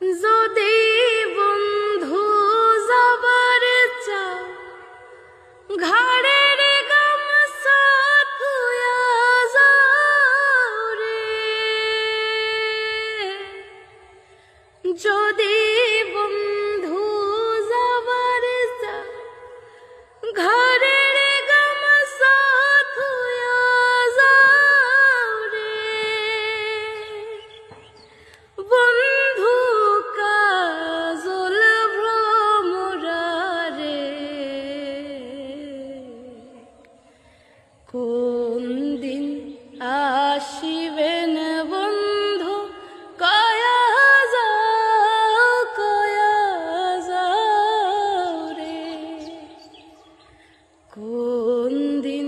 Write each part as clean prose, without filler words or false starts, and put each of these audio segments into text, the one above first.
যদি বন্ধু যাবার চাও ঘাড়ের গামছা থুয়া যাও রে, যদি বন্ধু যাবার চাও ঘাড়ের গামছা থুয়া যাও রে, বন্ধু কাজল ভ্রমরারে কোন দিন আসিবেন বন্ধু কয়া যাও রে, কোন দিন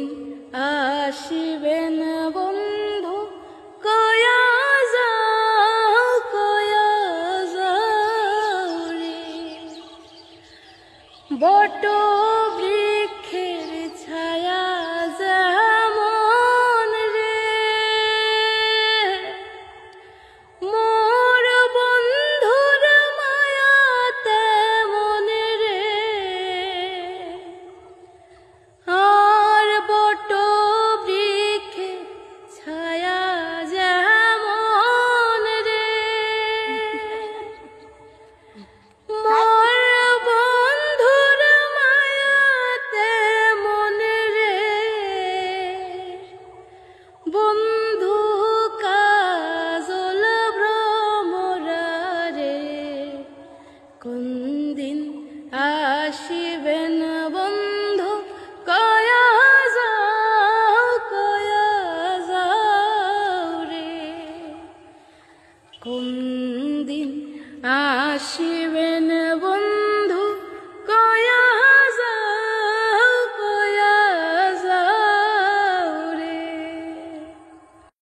আসিবেন বন্ধু কয়া যাও রে, বট বৃক্ষের ছায়া যেমন রে মোর বন্ধুর মায়া তেমন রে, আর বট বৃক্ষের ছায়া যেমন রে মোর বন্ধুর মায়া তেমন রে, বন্ধু কাজল ভ্রমরারে কোন দিন আসিবেন বন্ধু কয়া যাও রে, কোন দিন আসিবেন